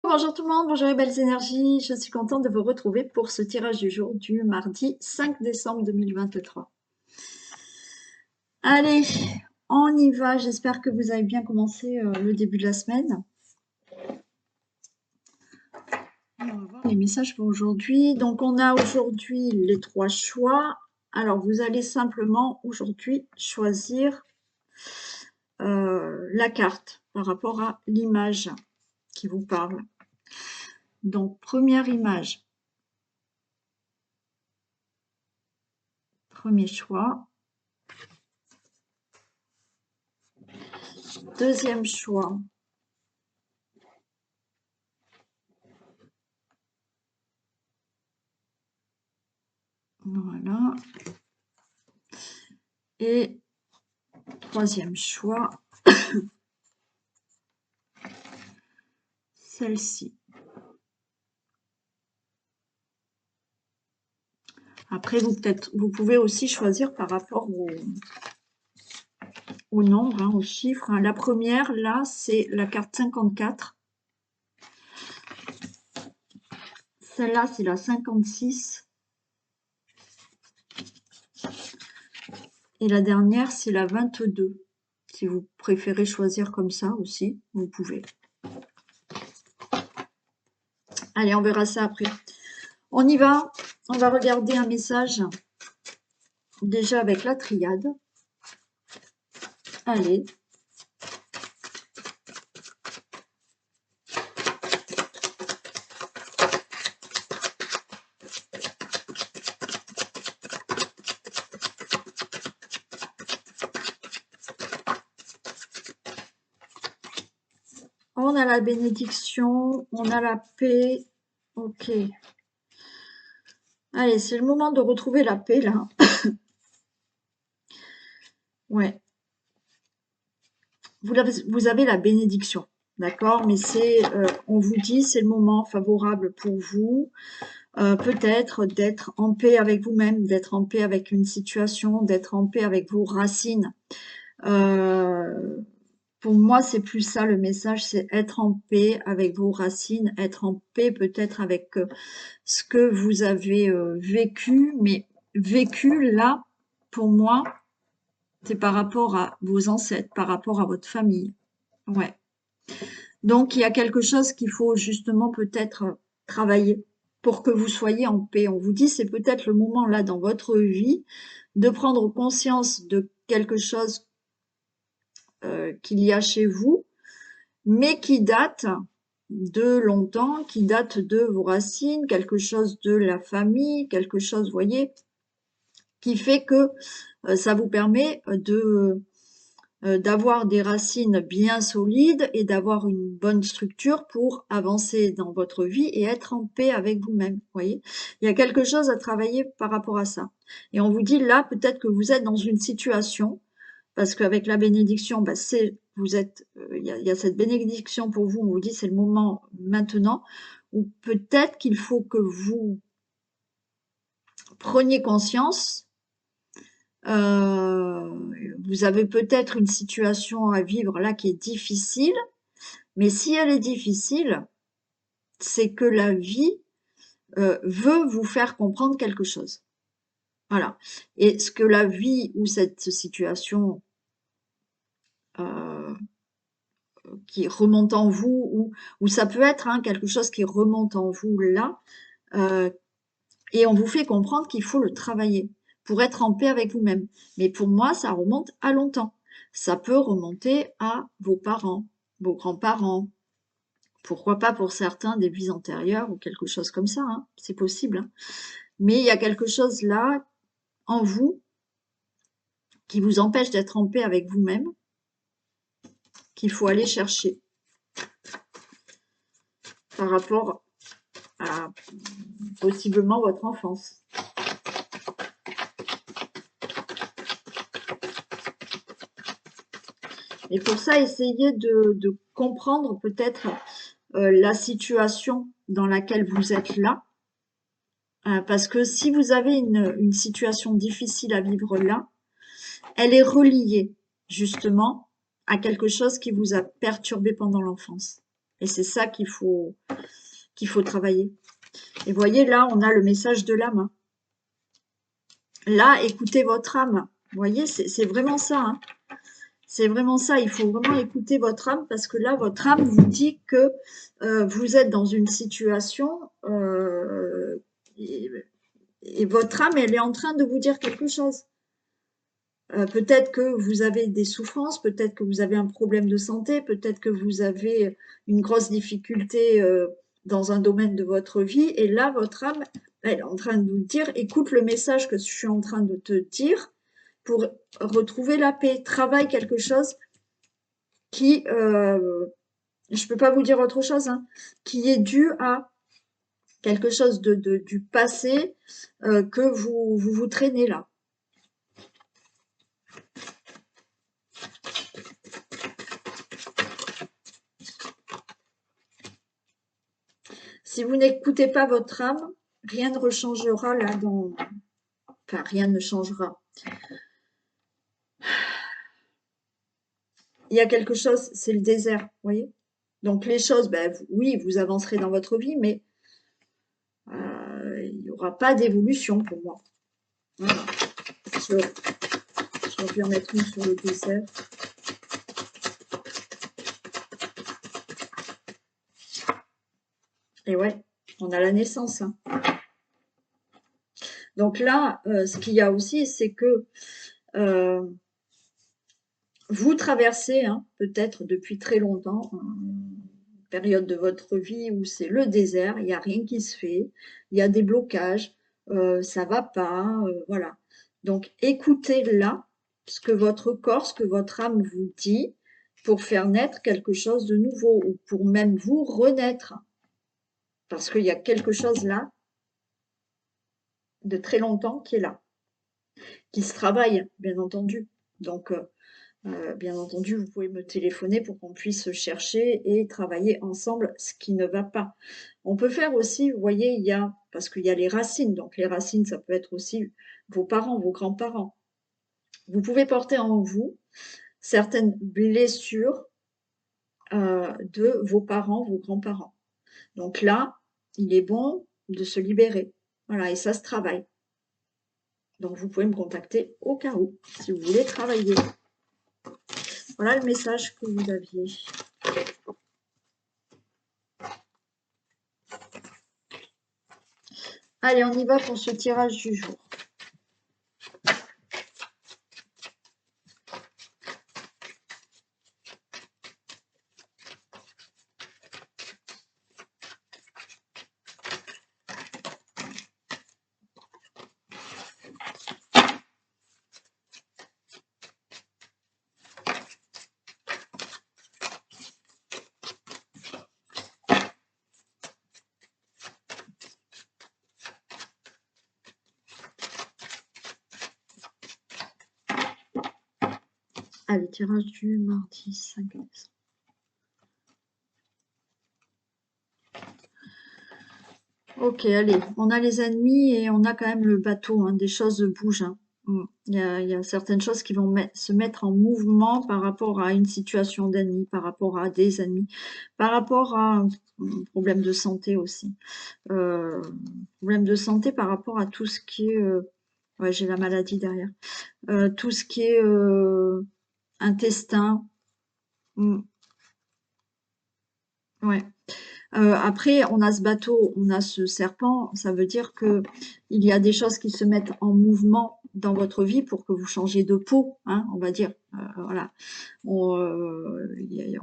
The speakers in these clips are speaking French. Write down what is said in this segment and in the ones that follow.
Bonjour tout le monde, bonjour les belles énergies, je suis contente de vous retrouver pour ce tirage du jour du mardi 5 décembre 2023. Allez, on y va, j'espère que vous avez bien commencé le début de la semaine. On va voir les messages pour aujourd'hui. Donc on a aujourd'hui les 3 choix. Alors vous allez simplement aujourd'hui choisir la carte par rapport à l'image qui vous parle. Donc première image. Premier choix. Deuxième choix. Voilà. Et troisième choix, celle-ci. Après, vous pouvez aussi choisir par rapport au nombre, hein, aux chiffres. Hein. La première, là, c'est la carte 54. Celle-là, c'est la 56. Et la dernière, c'est la 22. Si vous préférez choisir comme ça aussi, vous pouvez. Allez, on verra ça après. On y va. On va regarder un message déjà avec la triade. Allez. On a la bénédiction, on a la paix. Ok. Allez, c'est le moment de retrouver la paix, là. Ouais. Vous avez la bénédiction, d'accord? Mais c'est, on vous dit, c'est le moment favorable pour vous, peut-être d'être en paix avec vous-même, d'être en paix avec une situation, d'être en paix avec vos racines. Pour moi, c'est plus ça le message, c'est être en paix avec vos racines, être en paix peut-être avec ce que vous avez vécu, mais vécu là, pour moi, c'est par rapport à vos ancêtres, par rapport à votre famille. Ouais. Donc, il y a quelque chose qu'il faut justement peut-être travailler pour que vous soyez en paix. On vous dit, c'est peut-être le moment là dans votre vie de prendre conscience de quelque chose qu'il y a chez vous, mais qui date de longtemps, qui date de vos racines, quelque chose de la famille, quelque chose, vous voyez, qui fait que ça vous permet d'avoir des racines bien solides et d'avoir une bonne structure pour avancer dans votre vie et être en paix avec vous-même. Voyez, il y a quelque chose à travailler par rapport à ça. Et on vous dit là, peut-être que vous êtes dans une situation, parce qu'avec la bénédiction, bah, il y a cette bénédiction pour vous. On vous dit c'est le moment maintenant où peut-être qu'il faut que vous preniez conscience. Vous avez peut-être une situation à vivre là qui est difficile, mais si elle est difficile, c'est que la vie veut vous faire comprendre quelque chose. Voilà. Et ce que la vie ou cette situation qui remonte en vous, ou ça peut être hein, quelque chose qui remonte en vous là, et on vous fait comprendre qu'il faut le travailler pour être en paix avec vous-même. Mais pour moi, ça remonte à longtemps. Ça peut remonter à vos parents, vos grands-parents, pourquoi pas pour certains des vies antérieures ou quelque chose comme ça, hein, c'est possible. Hein. Mais il y a quelque chose là en vous qui vous empêche d'être en paix avec vous-même, qu'il faut aller chercher par rapport à possiblement votre enfance. Et pour ça, essayez de comprendre peut-être la situation dans laquelle vous êtes là. Parce que si vous avez une situation difficile à vivre là, elle est reliée justement à quelque chose qui vous a perturbé pendant l'enfance. Et c'est ça qu'il faut travailler. Et vous voyez, là, on a le message de l'âme. Là, écoutez votre âme. Vous voyez, c'est vraiment ça. Hein. C'est vraiment ça. Il faut vraiment écouter votre âme parce que là, votre âme vous dit que vous êtes dans une situation et votre âme, elle est en train de vous dire quelque chose. Peut-être que vous avez des souffrances, peut-être que vous avez un problème de santé, peut-être que vous avez une grosse difficulté dans un domaine de votre vie. Et là, votre âme, elle est en train de vous dire, écoute le message que je suis en train de te dire pour retrouver la paix. Travaille quelque chose qui, je ne peux pas vous dire autre chose, hein, qui est dû à quelque chose du passé que vous traînez là. Si vous n'écoutez pas votre âme, rien ne rechangera là dans... Enfin, rien ne changera. Il y a quelque chose, c'est le désert, vous voyez. Donc les choses, ben, oui, vous avancerez dans votre vie, mais il n'y aura pas d'évolution pour moi. Voilà. Je vais en mettre une sur le désert. Et ouais, on a la naissance. Hein. Donc là, ce qu'il y a aussi, c'est que vous traversez, hein, peut-être depuis très longtemps, une période de votre vie où c'est le désert, il n'y a rien qui se fait, il y a des blocages, ça va pas, voilà. Donc écoutez là ce que votre corps, ce que votre âme vous dit pour faire naître quelque chose de nouveau ou pour même vous renaître. Parce qu'il y a quelque chose là de très longtemps qui est là, qui se travaille, bien entendu. Donc, bien entendu, vous pouvez me téléphoner pour qu'on puisse chercher et travailler ensemble ce qui ne va pas. On peut faire aussi, vous voyez, il y a, parce qu'il y a les racines, donc les racines, ça peut être aussi vos parents, vos grands-parents. Vous pouvez porter en vous certaines blessures de vos parents, vos grands-parents. Donc là, il est bon de se libérer. Voilà, et ça se travaille. Donc vous pouvez me contacter au cas où, si vous voulez travailler. Voilà le message que vous aviez. Allez, on y va pour ce tirage du jour. Allez, tirage du mardi 5 décembre. Ok, allez, on a les ennemis et on a quand même le bateau, hein, des choses bougent. Hein. Il y a certaines choses qui vont se mettre en mouvement par rapport à une situation d'ennemi, par rapport à des ennemis, par rapport à un problème de santé aussi. Problème de santé par rapport à tout ce qui est... ouais, j'ai la maladie derrière. Tout ce qui est intestin. Ouais. Après, on a ce bateau, on a ce serpent, ça veut dire que il y a des choses qui se mettent en mouvement dans votre vie pour que vous changiez de peau, hein, on va dire. Voilà. Il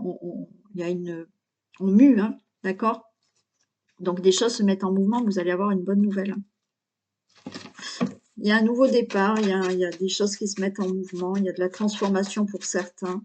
y a une... On mue, hein, d'accord? Donc des choses se mettent en mouvement, vous allez avoir une bonne nouvelle. Hein. Il y a un nouveau départ, il y a des choses qui se mettent en mouvement, il y a de la transformation pour certains.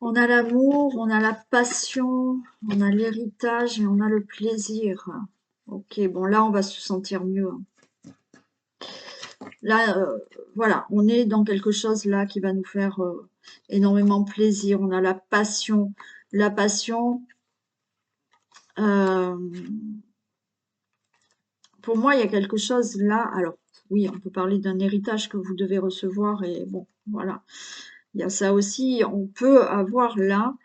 On a l'amour, on a la passion, on a l'héritage et on a le plaisir. Ok, bon là on va se sentir mieux, hein. Là, voilà, on est dans quelque chose là qui va nous faire énormément plaisir. On a la passion. La passion, euh, pour moi, il y a quelque chose là. Alors, oui, on peut parler d'un héritage que vous devez recevoir et bon, voilà. Il y a ça aussi. On peut avoir là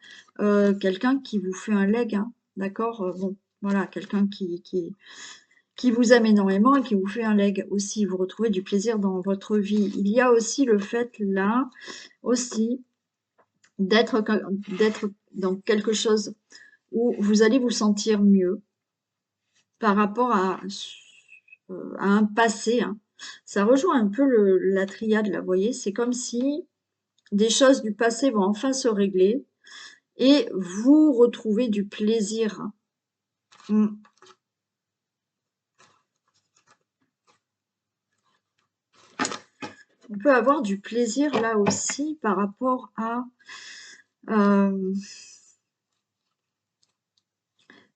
quelqu'un qui vous fait un leg, hein, d'accord? Bon, voilà, quelqu'un qui vous aime énormément et qui vous fait un leg aussi. Vous retrouvez du plaisir dans votre vie. Il y a aussi le fait là, aussi, d'être dans quelque chose où vous allez vous sentir mieux par rapport à un passé, hein. Ça rejoint un peu la triade, là, vous voyez, c'est comme si des choses du passé vont enfin se régler et vous retrouvez du plaisir. Mm. On peut avoir du plaisir là aussi par rapport à euh,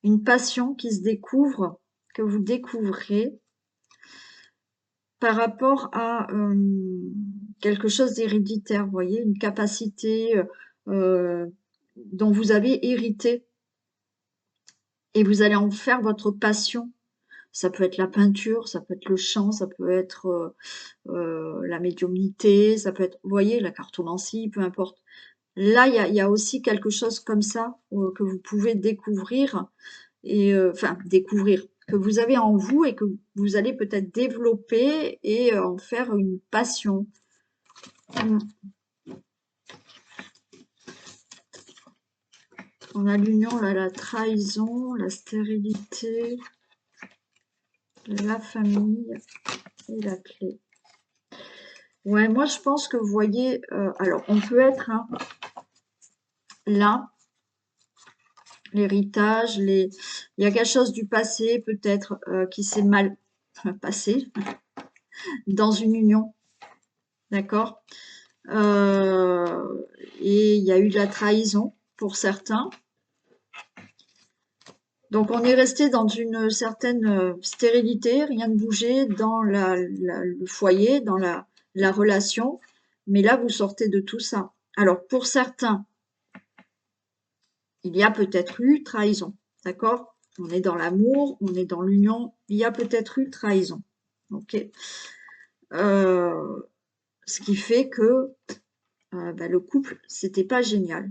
une passion qui se découvre, que vous découvrez par rapport à quelque chose d'héréditaire, vous voyez, une capacité euh, dont vous avez hérité et vous allez en faire votre passion. Ça peut être la peinture, ça peut être le chant, ça peut être la médiumnité, ça peut être, vous voyez, la cartomancie, peu importe. Là, il y a aussi quelque chose comme ça que vous pouvez découvrir et enfin découvrir, que vous avez en vous et que vous allez peut-être développer et en faire une passion. Mm. On a l'union, là, la trahison, la stérilité, la famille et la clé. Ouais, moi je pense que vous voyez, alors on peut être hein, là, l'héritage, il y a quelque chose du passé peut-être qui s'est mal passé dans une union, d'accord? Et il y a eu de la trahison pour certains. Donc on est resté dans une certaine stérilité, rien ne bougeait dans le foyer, dans la relation. Mais là, vous sortez de tout ça. Alors pour certains, il y a peut-être eu trahison, d'accord? On est dans l'amour, on est dans l'union, il y a peut-être eu trahison, ok? Euh, Ce qui fait que bah, le couple, c'était pas génial.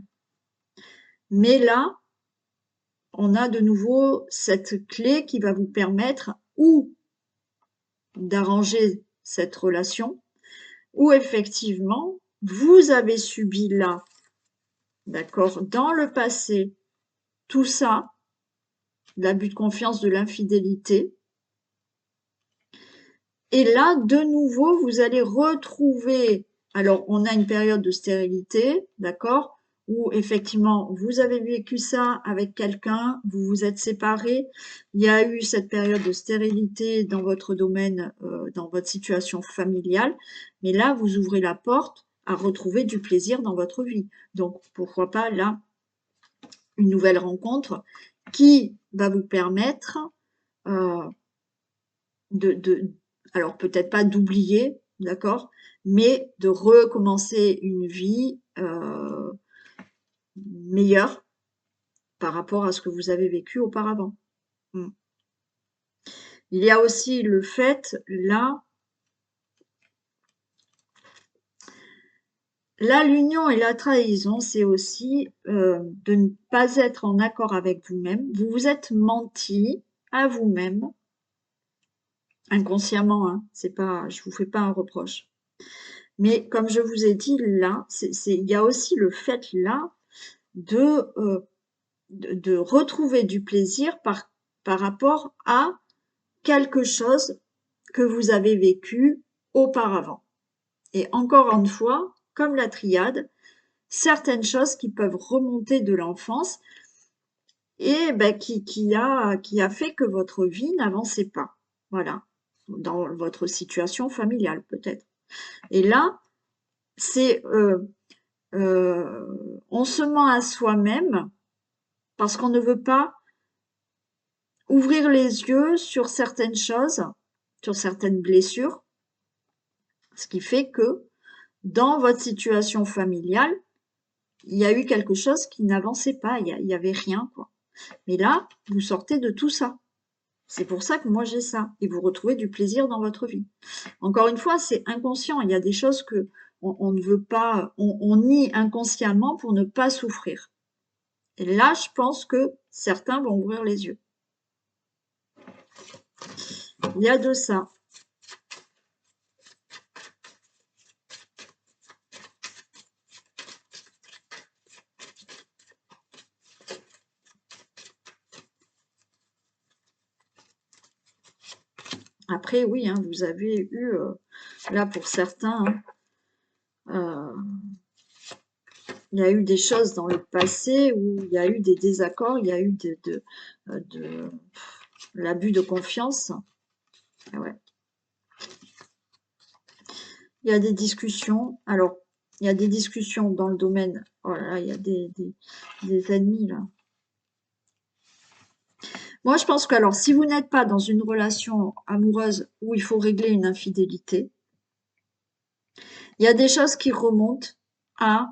Mais là, on a de nouveau cette clé qui va vous permettre ou d'arranger cette relation, ou effectivement, vous avez subi là, d'accord, dans le passé, tout ça, l'abus de confiance, de l'infidélité, et là, de nouveau, vous allez retrouver, alors on a une période de stérilité, d'accord, où effectivement, vous avez vécu ça avec quelqu'un, vous vous êtes séparés, il y a eu cette période de stérilité dans votre domaine, dans votre situation familiale, mais là, vous ouvrez la porte à retrouver du plaisir dans votre vie. Donc, pourquoi pas là, une nouvelle rencontre qui va vous permettre euh, de alors peut-être pas d'oublier, d'accord, mais de recommencer une vie meilleure par rapport à ce que vous avez vécu auparavant. Mm. Il y a aussi le fait, là, l'union et la trahison, c'est aussi de ne pas être en accord avec vous-même. Vous vous êtes menti à vous-même, inconsciemment, hein, c'est pas, je vous fais pas un reproche. Mais comme je vous ai dit, là, il y a aussi le fait là de, de retrouver du plaisir par rapport à quelque chose que vous avez vécu auparavant. Et encore une fois, comme la triade, certaines choses qui peuvent remonter de l'enfance et ben, qui a fait que votre vie n'avançait pas. Voilà, dans votre situation familiale peut-être. Et là, c'est on se ment à soi-même parce qu'on ne veut pas ouvrir les yeux sur certaines choses, sur certaines blessures, ce qui fait que dans votre situation familiale, il y a eu quelque chose qui n'avançait pas, il y avait rien, quoi. Mais là, vous sortez de tout ça. C'est pour ça que moi j'ai ça. Et vous retrouvez du plaisir dans votre vie. Encore une fois, c'est inconscient. Il y a des choses que on ne veut pas, on nie inconsciemment pour ne pas souffrir. Et là, je pense que certains vont ouvrir les yeux. Il y a de ça. Après, oui, hein, vous avez eu, là pour certains, hein, il y a eu des choses dans le passé où il y a eu des désaccords, il y a eu de l'abus de confiance. Ouais. Il y a des discussions. Alors, il y a des discussions dans le domaine. Oh là là, il y a des ennemis là. Moi, je pense que alors, si vous n'êtes pas dans une relation amoureuse où il faut régler une infidélité, il y a des choses qui remontent à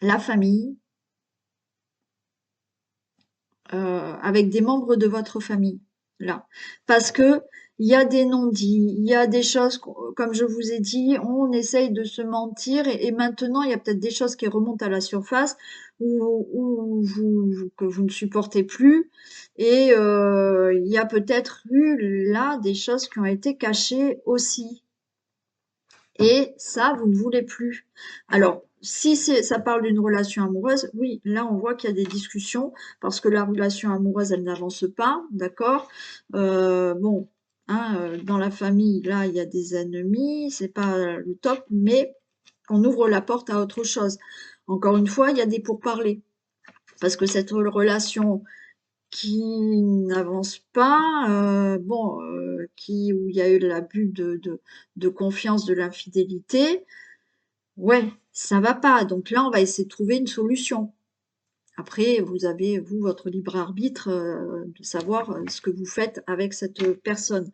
la famille, avec des membres de votre famille, là. Parce que il y a des non-dits, il y a des choses, comme je vous ai dit, on essaye de se mentir et maintenant il y a peut-être des choses qui remontent à la surface que vous ne supportez plus et il y a peut-être eu là des choses qui ont été cachées aussi. Et ça, vous ne voulez plus. Alors, si ça parle d'une relation amoureuse, oui, là, on voit qu'il y a des discussions parce que la relation amoureuse, elle n'avance pas, d'accord? Bon, hein, dans la famille, là, il y a des ennemis, c'est pas le top, mais on ouvre la porte à autre chose. Encore une fois, il y a des pourparlers parce que cette relation qui n'avance pas, bon, où il y a eu l'abus de confiance, de l'infidélité, ouais, ça va pas. Donc là, on va essayer de trouver une solution. Après, vous avez, vous, votre libre arbitre de savoir ce que vous faites avec cette personne.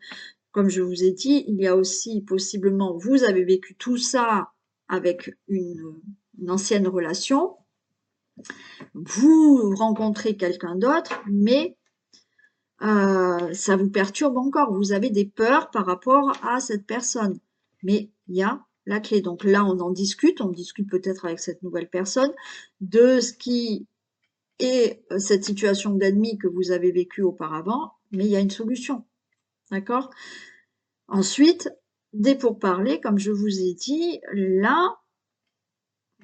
Comme je vous ai dit, il y a aussi possiblement, vous avez vécu tout ça avec une ancienne relation, vous rencontrez quelqu'un d'autre, mais ça vous perturbe encore. Vous avez des peurs par rapport à cette personne. Mais il y a la clé. Donc là, on discute peut-être avec cette nouvelle personne de ce qui est cette situation d'ennemi que vous avez vécue auparavant, mais il y a une solution. D'accord? Ensuite, des pourparlers, comme je vous ai dit, là,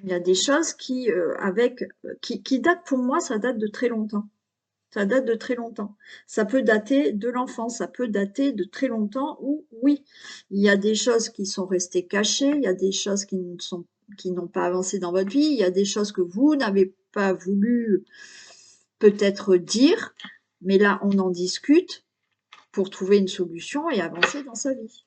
il y a des choses qui datent pour moi, ça date de très longtemps. Ça date de très longtemps. Ça peut dater de l'enfance, ça peut dater de très longtemps où, oui, il y a des choses qui sont restées cachées, il y a des choses qui n'ont pas avancé dans votre vie, il y a des choses que vous n'avez pas voulu peut-être dire, mais là, on en discute pour trouver une solution et avancer dans sa vie.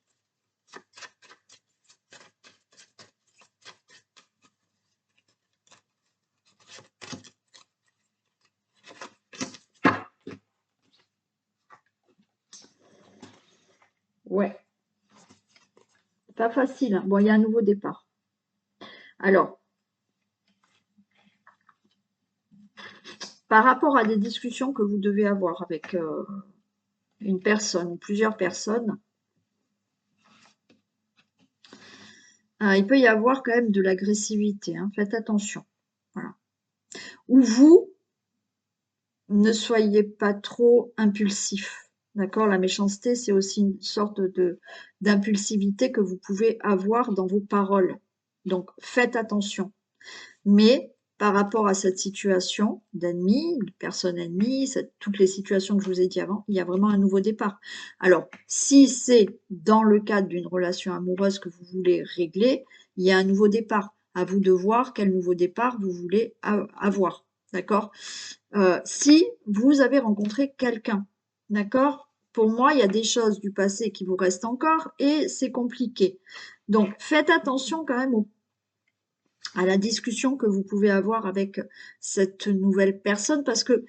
Ouais, pas facile, hein. Bon, il y a un nouveau départ. Alors, par rapport à des discussions que vous devez avoir avec une personne ou plusieurs personnes, il peut y avoir quand même de l'agressivité, hein, faites attention. Voilà. Ou vous ne soyez pas trop impulsif. D'accord? La méchanceté, c'est aussi une sorte d'impulsivité que vous pouvez avoir dans vos paroles. Donc, faites attention. Mais par rapport à cette situation d'ennemi, de personne ennemie, toutes les situations que je vous ai dit avant, il y a vraiment un nouveau départ. Alors, si c'est dans le cadre d'une relation amoureuse que vous voulez régler, il y a un nouveau départ. À vous de voir quel nouveau départ vous voulez avoir. D'accord? Si vous avez rencontré quelqu'un, d'accord? Pour moi, il y a des choses du passé qui vous restent encore et c'est compliqué. Donc, faites attention quand même à la discussion que vous pouvez avoir avec cette nouvelle personne parce que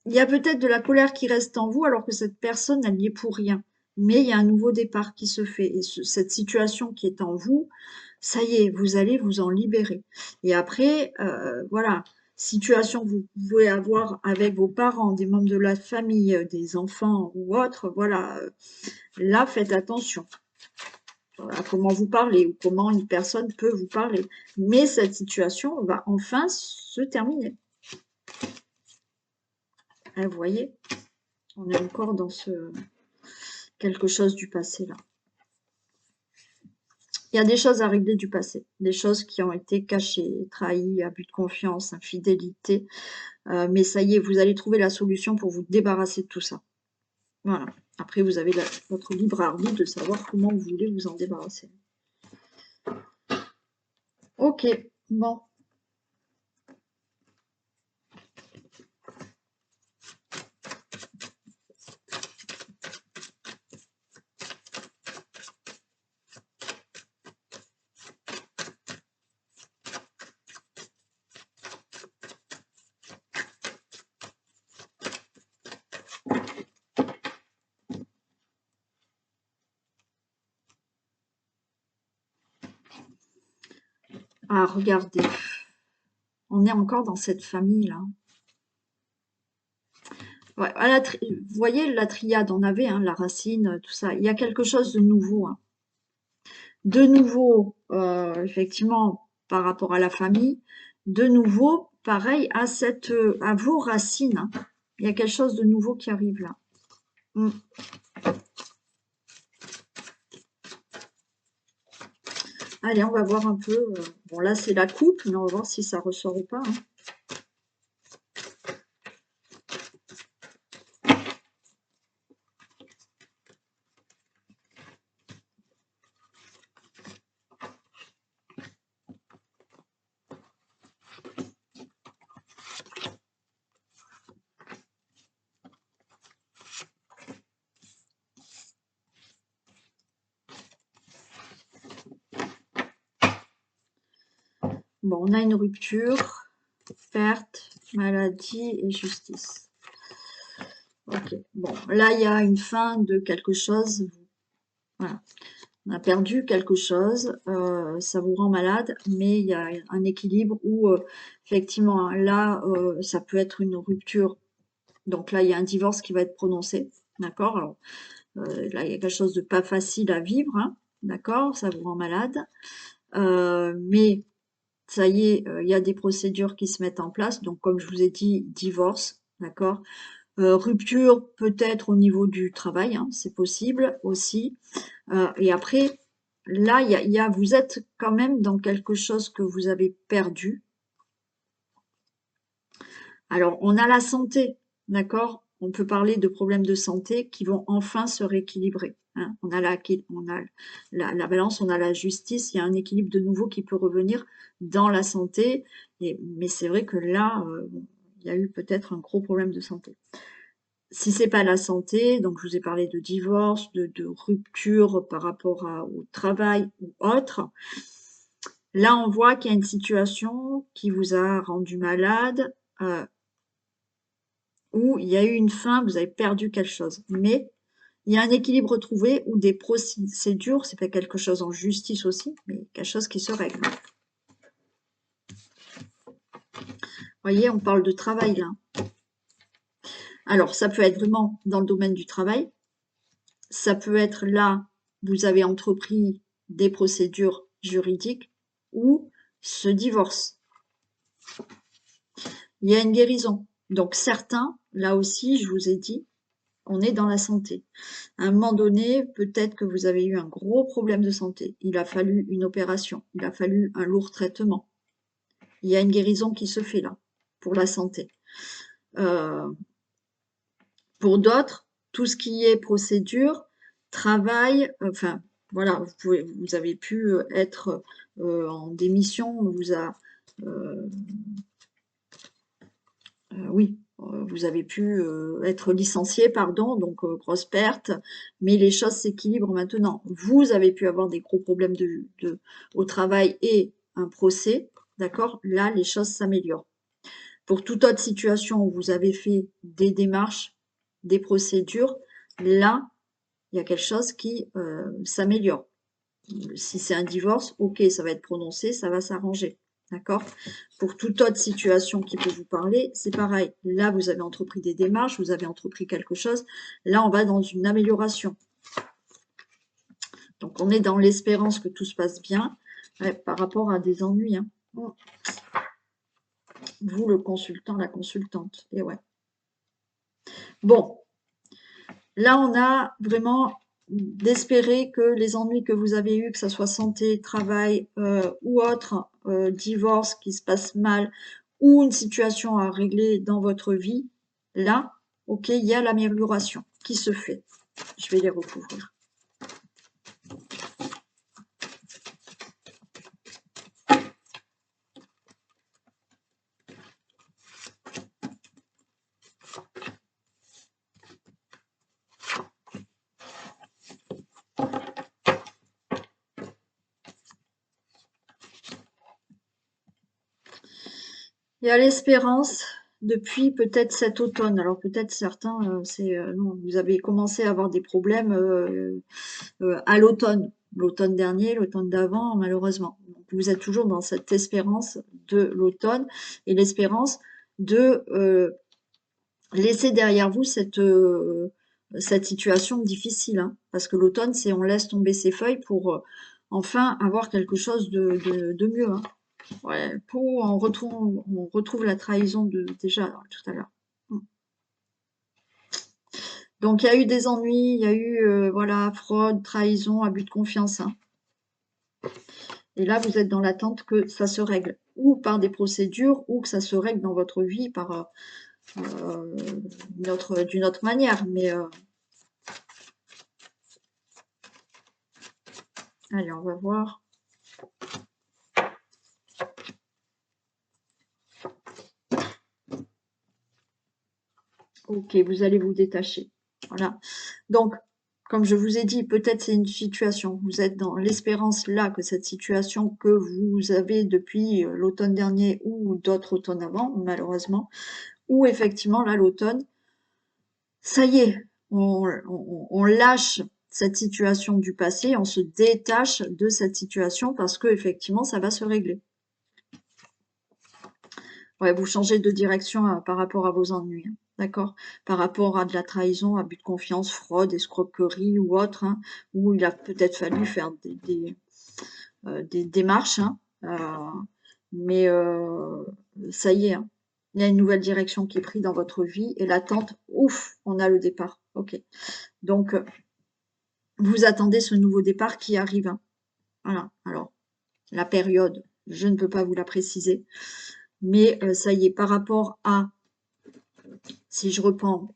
il y a peut-être de la colère qui reste en vous alors que cette personne, elle n'y est pour rien. Mais il y a un nouveau départ qui se fait. Et cette situation qui est en vous, ça y est, vous allez vous en libérer. Et après, voilà, situation que vous pouvez avoir avec vos parents, des membres de la famille, des enfants ou autres, voilà, là, faites attention à comment vous parlez ou comment une personne peut vous parler. Mais cette situation va enfin se terminer. Vous voyez, on est encore dans ce quelque chose du passé là. Il y a des choses à régler du passé, des choses qui ont été cachées, trahies, abus de confiance, infidélité. Mais ça y est, vous allez trouver la solution pour vous débarrasser de tout ça. Voilà. Après, vous avez votre libre arbitre de savoir comment vous voulez vous en débarrasser. Ok, bon. Ah, regardez. On est encore dans cette famille-là. Ouais, vous voyez, la triade, on avait hein, la racine, tout ça. Il y a quelque chose de nouveau. Hein. De nouveau, effectivement, par rapport à la famille. De nouveau, pareil, à vos racines. Hein. Il y a quelque chose de nouveau qui arrive là. Mm. Allez, on va voir un peu. Bon, là, c'est la coupe, mais on va voir si ça ressort ou pas. Hein. Bon, on a une rupture, perte, maladie et justice. Ok, bon, là, il y a une fin de quelque chose. Voilà. On a perdu quelque chose, ça vous rend malade, mais il y a un équilibre où, effectivement, hein, là, ça peut être une rupture. Donc là, il y a un divorce qui va être prononcé, d'accord? Alors, là, il y a quelque chose de pas facile à vivre, hein, d'accord? Ça vous rend malade. Mais ça y est, il y a des procédures qui se mettent en place. Donc, comme je vous ai dit, divorce, d'accord? Rupture peut-être au niveau du travail, hein, c'est possible aussi. Et après, là, vous êtes quand même dans quelque chose que vous avez perdu. Alors, on a la santé, d'accord? On peut parler de problèmes de santé qui vont enfin se rééquilibrer. Hein. On a la balance, on a la justice, il y a un équilibre de nouveau qui peut revenir dans la santé. Mais c'est vrai que là, il y a eu peut-être un gros problème de santé. Si c'est pas la santé, donc je vous ai parlé de divorce, de rupture par rapport au travail ou autre. Là, on voit qu'il y a une situation qui vous a rendu malade, où il y a eu une fin, vous avez perdu quelque chose. Mais il y a un équilibre trouvé ou des procédures, c'est pas quelque chose en justice aussi, mais quelque chose qui se règle. Vous voyez, on parle de travail là. Alors, ça peut être vraiment dans le domaine du travail. Ça peut être là, vous avez entrepris des procédures juridiques ou ce divorce. Il y a une guérison. Donc certains, là aussi, je vous ai dit, on est dans la santé. À un moment donné, peut-être que vous avez eu un gros problème de santé. Il a fallu une opération, il a fallu un lourd traitement. Il y a une guérison qui se fait là, pour la santé. Pour d'autres, tout ce qui est procédure, travail, enfin, voilà, vous avez pu être en démission, oui, vous avez pu être licencié, pardon, donc grosse perte, mais les choses s'équilibrent maintenant. Vous avez pu avoir des gros problèmes au travail et un procès, d'accord? Là, les choses s'améliorent. Pour toute autre situation où vous avez fait des démarches, des procédures, là, il y a quelque chose qui s'améliore. Si c'est un divorce, ok, ça va être prononcé, ça va s'arranger. D'accord? Pour toute autre situation qui peut vous parler, c'est pareil. Là, vous avez entrepris des démarches, vous avez entrepris quelque chose. Là, on va dans une amélioration. Donc, on est dans l'espérance que tout se passe bien par rapport à des ennuis. Hein. Vous, le consultant, la consultante. Et ouais. Bon, là, on a vraiment d'espérer que les ennuis que vous avez eus, que ce soit santé, travail ou autre, divorce qui se passe mal, ou une situation à régler dans votre vie, là, ok, il y a l'amélioration qui se fait. Je vais les recouvrir. Il y a l'espérance depuis peut-être cet automne. Alors peut-être certains, non, vous avez commencé à avoir des problèmes à l'automne, l'automne dernier, l'automne d'avant, malheureusement. Donc, vous êtes toujours dans cette espérance de l'automne et l'espérance de laisser derrière vous cette situation difficile. Hein, parce que l'automne, c'est on laisse tomber ses feuilles pour enfin avoir quelque chose de mieux. Hein. Ouais, on retrouve la trahison de déjà tout à l'heure. Donc il y a eu des ennuis, il y a eu voilà, fraude, trahison, abus de confiance. Hein. Et là, vous êtes dans l'attente que ça se règle, ou par des procédures, ou que ça se règle dans votre vie par d'une autre manière. Mais allez, on va voir. Ok, vous allez vous détacher. Voilà. Donc, comme je vous ai dit, peut-être c'est une situation. Vous êtes dans l'espérance là que cette situation que vous avez depuis l'automne dernier ou d'autres automnes avant, malheureusement, ou effectivement là l'automne, ça y est, on lâche cette situation du passé, on se détache de cette situation parce que effectivement ça va se régler. Ouais, vous changez de direction par rapport à vos ennuis, hein, d'accord? Par rapport à de la trahison, abus de confiance, fraude, escroquerie ou autre, hein, où il a peut-être fallu faire des démarches, hein, mais ça y est, hein, il y a une nouvelle direction qui est prise dans votre vie et l'attente, ouf, on a le départ. Ok. Donc, vous attendez ce nouveau départ qui arrive. Hein. Voilà. Alors, la période, je ne peux pas vous la préciser, mais ça y est, par rapport à, si je reprends,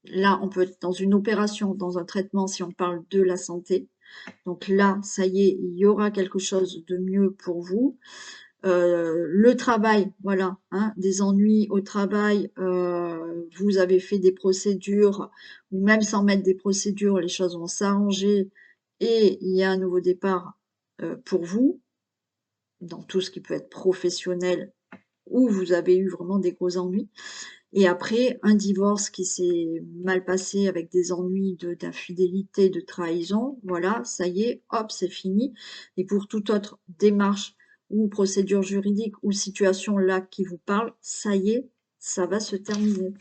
là, on peut être dans une opération, dans un traitement, si on parle de la santé. Donc là, ça y est, il y aura quelque chose de mieux pour vous. Le travail, voilà, hein, des ennuis au travail, vous avez fait des procédures, ou même sans mettre des procédures, les choses vont s'arranger et il y a un nouveau départ pour vous, dans tout ce qui peut être professionnel, où vous avez eu vraiment des gros ennuis. Et après, un divorce qui s'est mal passé avec des ennuis d'infidélité, de trahison, voilà, ça y est, hop, c'est fini. Et pour toute autre démarche ou procédure juridique ou situation là qui vous parle, ça y est, ça va se terminer.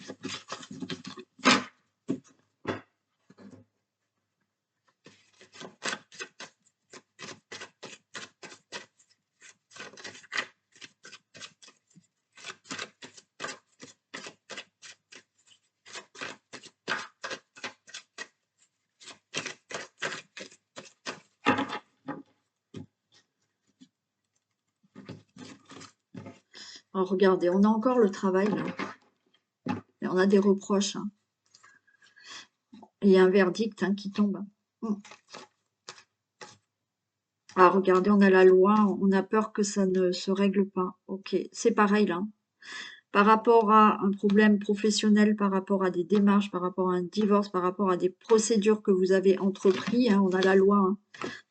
Alors regardez, on a encore le travail là. Et on a des reproches. Hein. Et il y a un verdict hein, qui tombe. Ah, regardez, on a la loi, on a peur que ça ne se règle pas. Ok, c'est pareil là. Par rapport à un problème professionnel, par rapport à des démarches, par rapport à un divorce, par rapport à des procédures que vous avez entreprises, hein, on a la loi. Hein.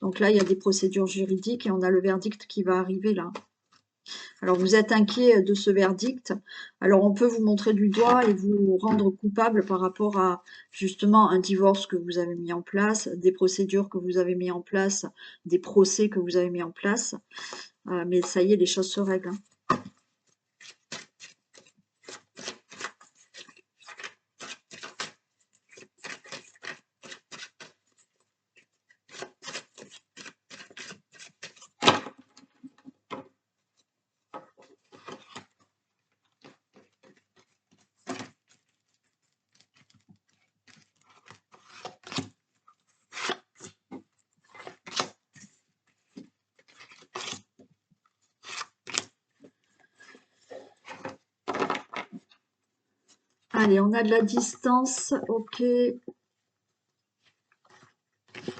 Donc là, il y a des procédures juridiques et on a le verdict qui va arriver là. Alors, vous êtes inquiet de ce verdict. Alors, on peut vous montrer du doigt et vous rendre coupable par rapport à, justement, un divorce que vous avez mis en place, des procédures que vous avez mis en place, des procès que vous avez mis en place. Mais ça y est, les choses se règlent, hein. Allez, on a de la distance. Ok,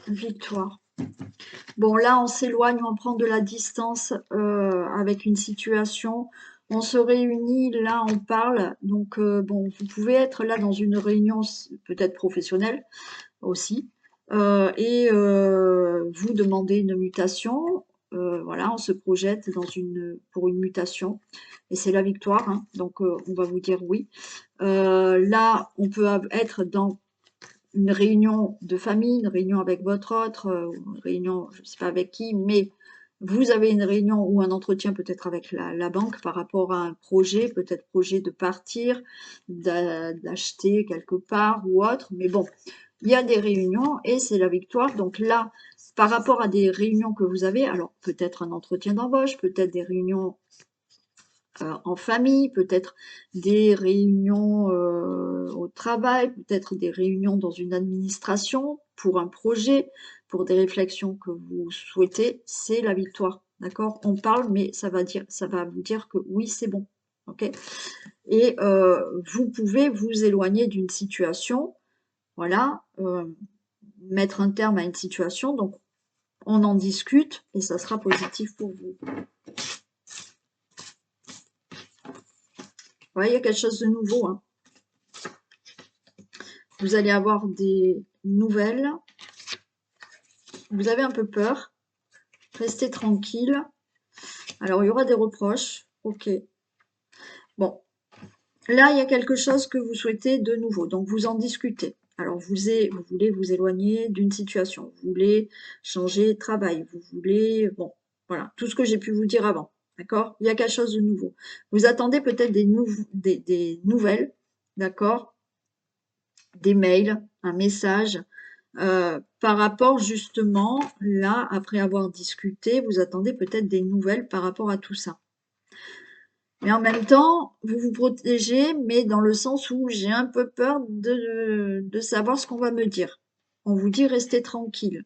victoire. Bon, là, on s'éloigne, on prend de la distance avec une situation. On se réunit, là, on parle. Donc, bon, vous pouvez être là dans une réunion peut-être professionnelle aussi. Vous demandez une mutation. Voilà, on se projette pour une mutation. Et c'est la victoire, hein. Donc, on va vous dire oui. Là, on peut être dans une réunion de famille, une réunion avec votre autre, une réunion, je ne sais pas avec qui, mais vous avez une réunion ou un entretien peut-être avec la banque par rapport à un projet, peut-être projet de partir, d'acheter quelque part ou autre. Mais bon, il y a des réunions et c'est la victoire. Donc là, par rapport à des réunions que vous avez, alors peut-être un entretien d'embauche, peut-être des réunions en famille, peut-être des réunions au travail, peut-être des réunions dans une administration pour un projet, pour des réflexions que vous souhaitez, c'est la victoire. D'accord? On parle, mais ça va vous dire que oui, c'est bon. Ok? Et vous pouvez vous éloigner d'une situation, voilà, mettre un terme à une situation. Donc, on en discute et ça sera positif pour vous. Ouais, il y a quelque chose de nouveau, hein. Vous allez avoir des nouvelles. Vous avez un peu peur. Restez tranquille. Alors, il y aura des reproches. Ok. Bon. Là, il y a quelque chose que vous souhaitez de nouveau. Donc, vous en discutez. Alors, vous voulez vous éloigner d'une situation. Vous voulez changer de travail. Vous voulez... Bon, voilà. Tout ce que j'ai pu vous dire avant. D'accord? Il y a quelque chose de nouveau. Vous attendez peut-être des nouvelles. D'accord? Des mails, un message. Par rapport justement, là, après avoir discuté, vous attendez peut-être des nouvelles par rapport à tout ça. Mais en même temps, vous vous protégez, mais dans le sens où j'ai un peu peur de savoir ce qu'on va me dire. On vous dit restez tranquille.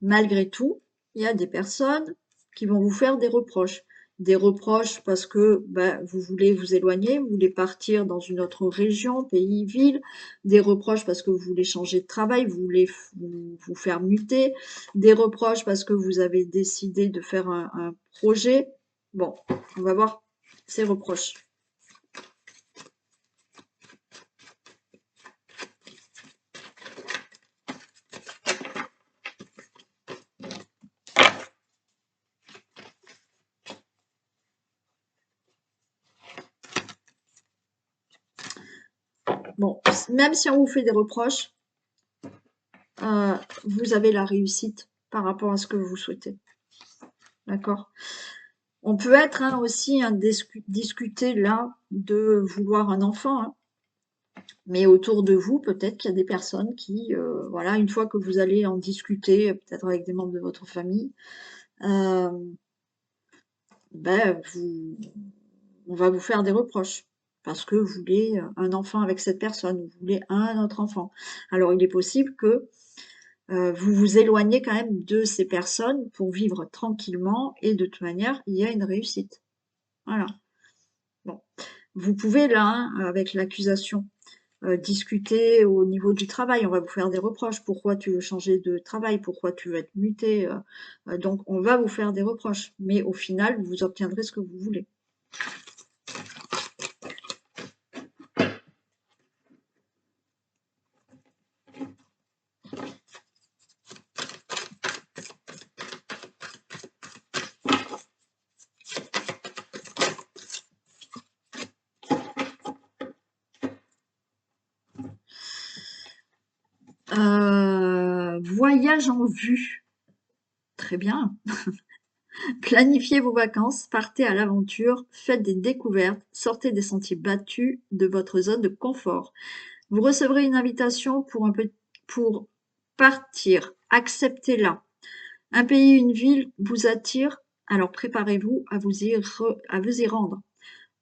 Malgré tout, il y a des personnes qui vont vous faire des reproches. Des reproches parce que vous voulez vous éloigner, vous voulez partir dans une autre région, pays, ville. Des reproches parce que vous voulez changer de travail, vous voulez vous faire muter. Des reproches parce que vous avez décidé de faire un projet. Bon, on va voir ces reproches. Bon, même si on vous fait des reproches, vous avez la réussite par rapport à ce que vous souhaitez. D'accord? On peut être aussi discuter là de vouloir un enfant, hein. Mais autour de vous, peut-être qu'il y a des personnes qui, voilà, une fois que vous allez en discuter, peut-être avec des membres de votre famille, euh, on va vous faire des reproches parce que vous voulez un enfant avec cette personne, vous voulez un autre enfant. Alors il est possible que vous vous éloignez quand même de ces personnes pour vivre tranquillement et de toute manière, il y a une réussite. Voilà. Bon. Vous pouvez là, hein, avec l'accusation, discuter au niveau du travail. On va vous faire des reproches. Pourquoi tu veux changer de travail? Pourquoi tu veux être muté? Donc, on va vous faire des reproches. Mais au final, vous obtiendrez ce que vous voulez. Voyage en vue. Très bien. Planifiez vos vacances, partez à l'aventure, faites des découvertes, sortez des sentiers battus de votre zone de confort. Vous recevrez une invitation pour partir. Acceptez-la. Un pays, une ville vous attire, alors préparez-vous à à vous y rendre.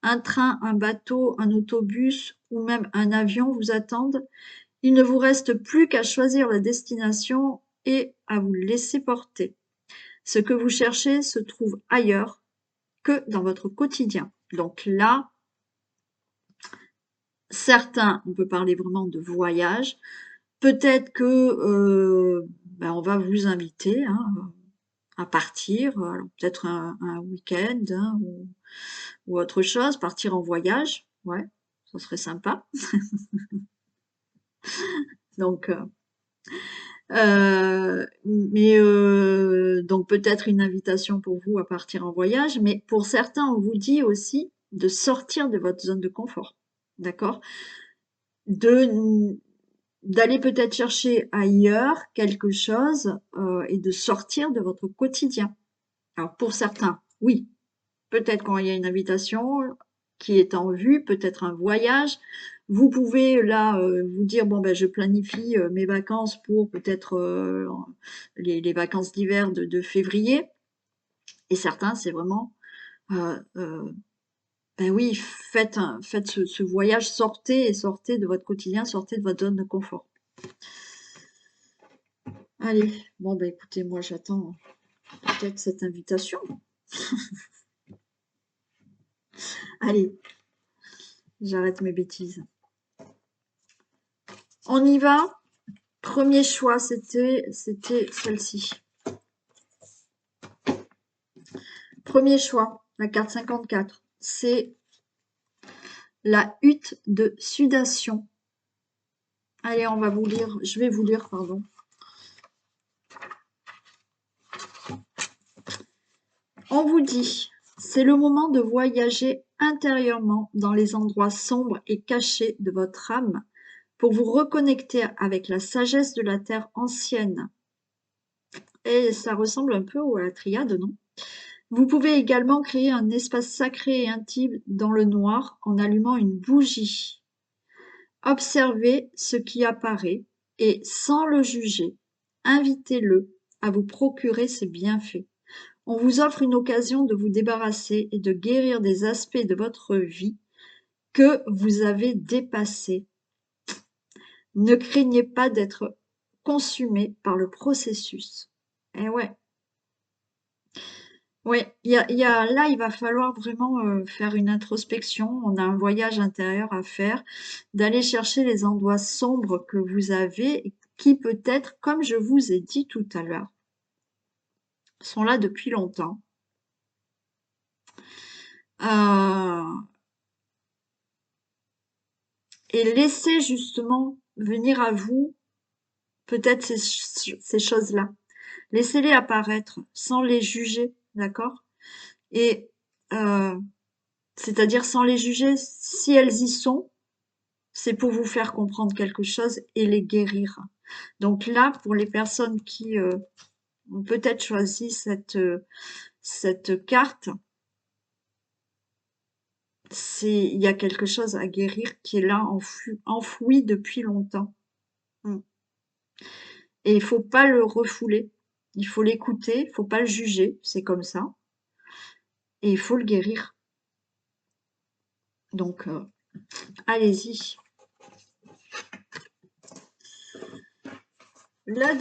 Un train, un bateau, un autobus ou même un avion vous attendent. Il ne vous reste plus qu'à choisir la destination et à vous laisser porter. Ce que vous cherchez se trouve ailleurs que dans votre quotidien. Donc là, certains, on peut parler vraiment de voyage. Peut-être que on va vous inviter à partir, alors peut-être un week-end ou autre chose, partir en voyage, ouais, ça serait sympa. Donc, donc peut-être une invitation pour vous à partir en voyage, mais pour certains, on vous dit aussi de sortir de votre zone de confort, d'accord? De D'aller peut-être chercher ailleurs quelque chose, et de sortir de votre quotidien. Alors pour certains, oui, peut-être quand il y a une invitation qui est en vue, peut-être un voyage. Vous pouvez là vous dire bon ben je planifie mes vacances pour peut-être les vacances d'hiver de février. Et certains, c'est vraiment ben oui, faites ce voyage, sortez de votre quotidien, sortez de votre zone de confort. Allez, bon ben écoutez, moi j'attends peut-être cette invitation. Allez, j'arrête mes bêtises. On y va. Premier choix, c'était celle-ci. Premier choix, la carte 54. C'est la hutte de sudation. Allez, on va vous lire. Je vais vous lire, pardon. On vous dit, c'est le moment de voyager intérieurement dans les endroits sombres et cachés de votre âme pour vous reconnecter avec la sagesse de la terre ancienne. Et ça ressemble un peu à la triade, non? Vous pouvez également créer un espace sacré et intime dans le noir en allumant une bougie. Observez ce qui apparaît et, sans le juger, invitez-le à vous procurer ses bienfaits. On vous offre une occasion de vous débarrasser et de guérir des aspects de votre vie que vous avez dépassés. Ne craignez pas d'être consumé par le processus. Eh ouais. Oui, là, il va falloir vraiment faire une introspection. On a un voyage intérieur à faire, d'aller chercher les endroits sombres que vous avez, qui peut-être, comme je vous ai dit tout à l'heure, sont là depuis longtemps. Et laisser justement venir à vous peut-être ces choses-là. Laissez-les apparaître sans les juger, d'accord? Et c'est-à-dire sans les juger, si elles y sont, c'est pour vous faire comprendre quelque chose et les guérir. Donc là, pour les personnes qui ont peut-être choisi cette carte, il y a quelque chose à guérir qui est là, enfoui depuis longtemps. Et il faut pas le refouler. Il faut l'écouter, il faut pas le juger, c'est comme ça. Et il faut le guérir. Donc, allez-y. Le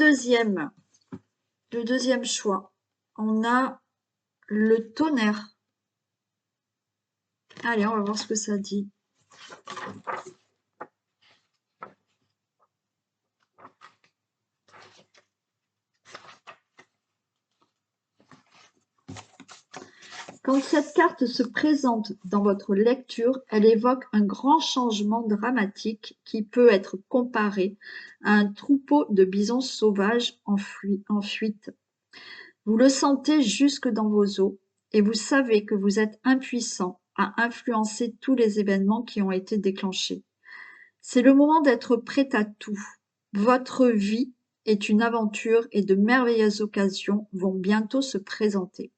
deuxième choix, on a le tonnerre. Allez, on va voir ce que ça dit. Quand cette carte se présente dans votre lecture, elle évoque un grand changement dramatique qui peut être comparé à un troupeau de bisons sauvages en fuite. Vous le sentez jusque dans vos os et vous savez que vous êtes impuissant à influencer tous les événements qui ont été déclenchés. C'est le moment d'être prêt à tout, Votre vie est une aventure et de merveilleuses occasions vont bientôt se présenter.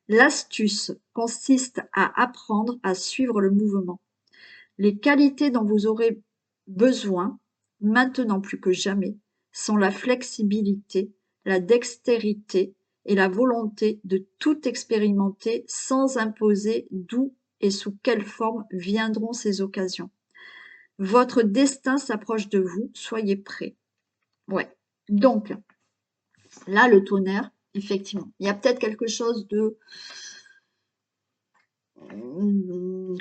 L'astuce consiste à apprendre à suivre le mouvement. Les qualités dont vous aurez besoin, maintenant plus que jamais, sont la flexibilité, la dextérité et la volonté de tout expérimenter sans imposer d'où et sous quelle forme viendront ces occasions. Votre destin s'approche de vous, soyez prêts. Ouais. Donc, là, le tonnerre, effectivement, il y a peut-être quelque chose de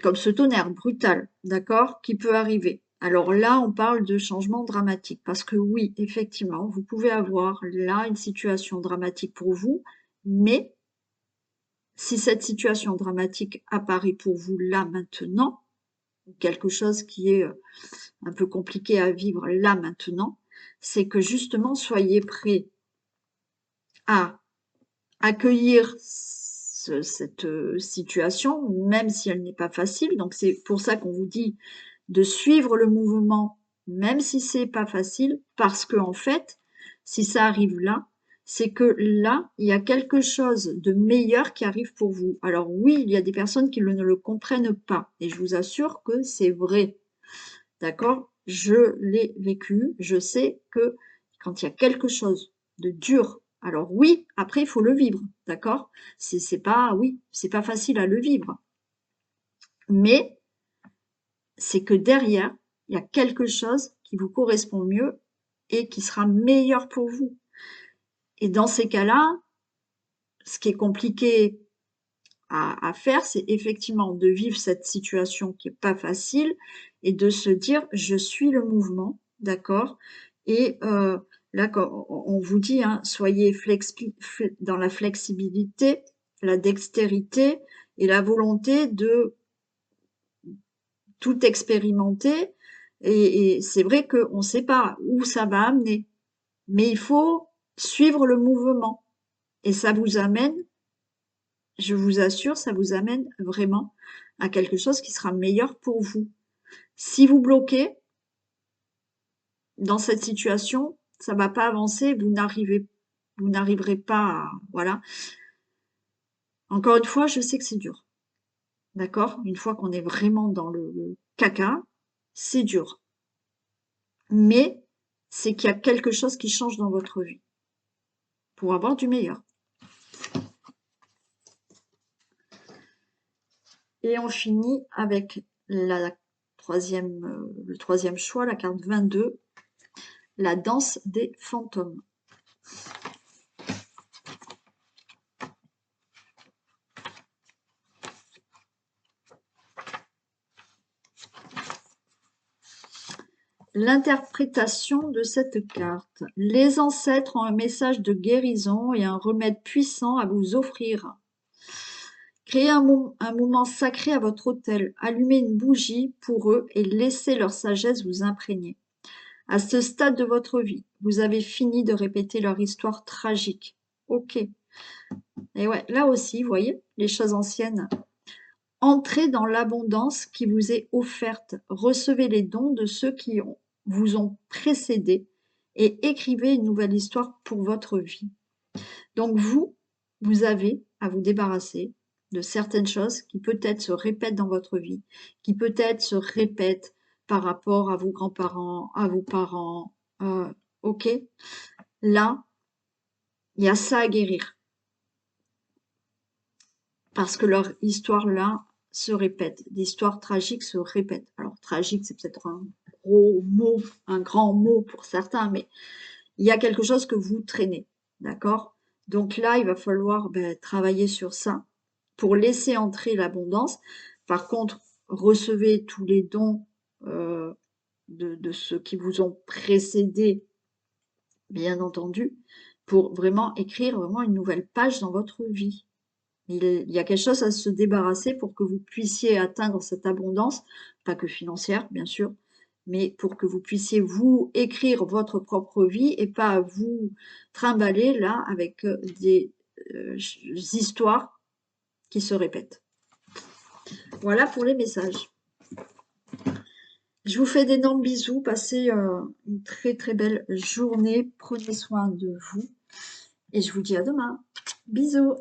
comme ce tonnerre brutal, d'accord, qui peut arriver. Alors là, on parle de changement dramatique parce que oui, effectivement, vous pouvez avoir là une situation dramatique pour vous, mais si cette situation dramatique apparaît pour vous là maintenant, quelque chose qui est un peu compliqué à vivre là maintenant, c'est que justement, soyez prêts à accueillir cette situation, même si elle n'est pas facile. Donc c'est pour ça qu'on vous dit de suivre le mouvement, même si c'est pas facile, parce que en fait, si ça arrive là, c'est que là, il y a quelque chose de meilleur qui arrive pour vous. Alors oui, il y a des personnes qui ne le comprennent pas, et je vous assure que c'est vrai. D'accord? Je l'ai vécu, je sais que quand il y a quelque chose de dur, alors oui, après il faut le vivre, d'accord? C'est pas, oui, c'est pas facile à le vivre, mais c'est que derrière, il y a quelque chose qui vous correspond mieux et qui sera meilleur pour vous. Et dans ces cas-là, ce qui est compliqué à faire, c'est effectivement de vivre cette situation qui est pas facile et de se dire je suis le mouvement, d'accord? Et là, quand on vous dit, hein, soyez dans la flexibilité, la dextérité et la volonté de tout expérimenter. Et c'est vrai qu'on ne sait pas où ça va amener, mais il faut suivre le mouvement. Et ça vous amène, je vous assure, ça vous amène vraiment à quelque chose qui sera meilleur pour vous. Si vous bloquez dans cette situation, ça va pas avancer, vous n'arriverez pas à, voilà. Encore une fois, je sais que c'est dur. D'accord? Une fois qu'on est vraiment dans le caca, c'est dur. Mais c'est qu'il y a quelque chose qui change dans votre vie pour avoir du meilleur. Et on finit avec le troisième choix, la carte 22, la danse des fantômes. L'interprétation de cette carte. Les ancêtres ont un message de guérison et un remède puissant à vous offrir. Créez un moment sacré à votre autel, allumez une bougie pour eux et laissez leur sagesse vous imprégner. À ce stade de votre vie, vous avez fini de répéter leur histoire tragique. Ok. Et ouais, là aussi, vous voyez, les choses anciennes. Entrez dans l'abondance qui vous est offerte. Recevez les dons de ceux qui vous ont précédé et écrivez une nouvelle histoire pour votre vie. Donc vous avez à vous débarrasser de certaines choses qui peut-être se répètent dans votre vie, qui peut-être se répètent par rapport à vos grands-parents, à vos parents. Ok? Là, il y a ça à guérir. Parce que leur histoire là se répète. L'histoire tragique se répète. Alors tragique, c'est peut-être un gros mot, un grand mot pour certains, mais il y a quelque chose que vous traînez. D'accord? Donc là, il va falloir travailler sur ça pour laisser entrer l'abondance. Par contre, recevez tous les dons de ceux qui vous ont précédé, bien entendu, pour vraiment écrire vraiment une nouvelle page dans votre vie. Il y a quelque chose à se débarrasser pour que vous puissiez atteindre cette abondance, pas que financière, bien sûr, mais pour que vous puissiez vous écrire votre propre vie et pas vous trimballer là avec des histoires qui se répètent. Voilà pour les messages. Je vous fais d'énormes bisous, passez, une très, très belle journée. Prenez soin de vous et je vous dis à demain. Bisous.